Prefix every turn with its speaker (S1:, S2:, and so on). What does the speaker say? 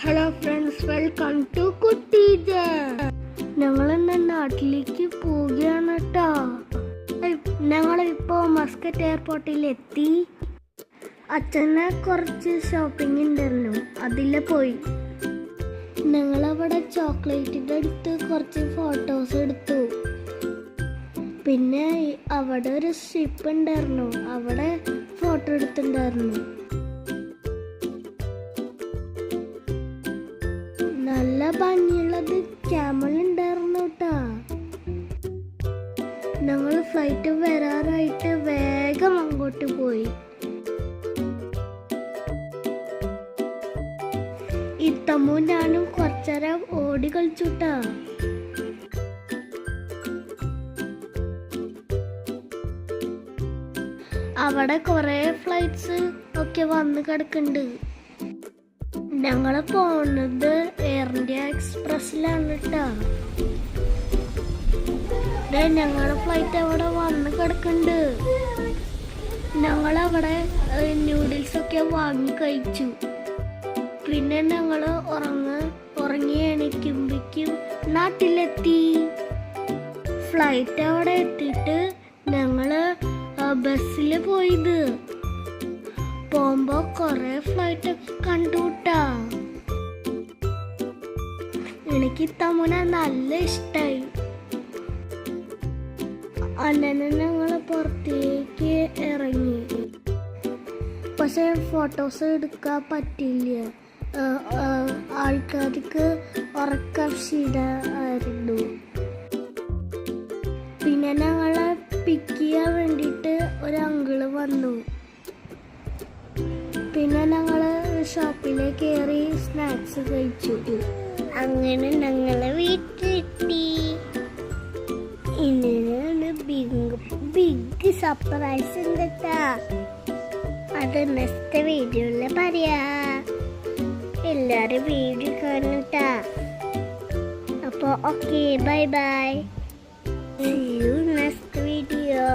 S1: Hello friends, welcome to കുട്ടീജ. ഞങ്ങളിന്ന് നാട്ടിലേക്ക് പോവുകയാണ് കേട്ടോ. ഞങ്ങളിപ്പോൾ മസ്കറ്റ് എയർപോർട്ടിൽ എത്തി. അച്ഛനെ കുറച്ച് ഷോപ്പിംഗ് ഉണ്ടായിരുന്നു, അതിൽ പോയി. ഞങ്ങളവിടെ ചോക്ലേറ്റിൻ്റെ അടുത്ത് കുറച്ച് ഫോട്ടോസ് എടുത്തു. പിന്നെ അവിടെ ഒരു ഷിപ്പ് ഉണ്ടായിരുന്നു, അവിടെ ഫോട്ടോ എടുത്തിട്ടുണ്ടായിരുന്നു. നല്ല ഭംഗിയുള്ളത് ക്യാമൽ ഉണ്ടായിരുന്നു കേട്ടാ. ഞങ്ങൾ ഫ്ലൈറ്റ് വരാറായിട്ട് വേഗം അങ്ങോട്ട് പോയി. ഇത്തമ്മു ഞാനും കുറച്ചേരം ഓടി കളിച്ചുട്ടാ. അവിടെ കുറെ ഫ്ലൈറ്റ്സ് ഒക്കെ വന്ന് കിടക്കുന്നുണ്ട്. ഞങ്ങൾ പോണത് എയർ ഇന്ത്യ എക്സ്പ്രസ്സിലാണ് കേട്ടോ. ഞങ്ങളുടെ ഫ്ലൈറ്റ് അവിടെ വന്ന് കിടക്കുന്നുണ്ട്. ഞങ്ങളവിടെ നൂഡിൽസ് ഒക്കെ വാങ്ങി കഴിച്ചു. പിന്നെ ഞങ്ങൾ ഉറങ്ങി എണീക്കുമ്പോഴേക്കും നാട്ടിലെത്തി. ഫ്ലൈറ്റ് അവിടെ എത്തിയിട്ട് ഞങ്ങള് ബസ്സിൽ പോയത്. പോകുമ്പോ കൊറേ ഫ്ലൈറ്റ് ഒക്കെ കണ്ടുകൂട്ടാ. എനിക്ക് തമുന നല്ല ഇഷ്ടായി. അന്നനെ ഞങ്ങള് പുറത്തേക്ക് ഇറങ്ങി. പക്ഷെ ഫോട്ടോസ് എടുക്കാൻ പറ്റില്ല, ആൾക്കാർക്ക് ഉറക്കം ക്ഷീണമായിരുന്നു. പിന്നെ ഞങ്ങളെ പിക്ക് ചെയ്യാൻ വേണ്ടിയിട്ട് ഒരു അങ്കിള് വന്നു. പിന്നെ ഞങ്ങള് ഷോപ്പിലേക്ക് കയറി സ്നാക്സ് കഴിച്ചു. അങ്ങനെ ഞങ്ങളെ വീട്ടിലെത്തി. ഇനിയാണ് ബിഗ് സർപ്രൈസ് ഉണ്ട് കേട്ടാ. അത് നെക്സ്റ്റ് വീഡിയോയില് പറയാ. എല്ലാരും വീഡിയോ കാണൂട്ടാ. അപ്പോൾ okay, bye bye. See you next video.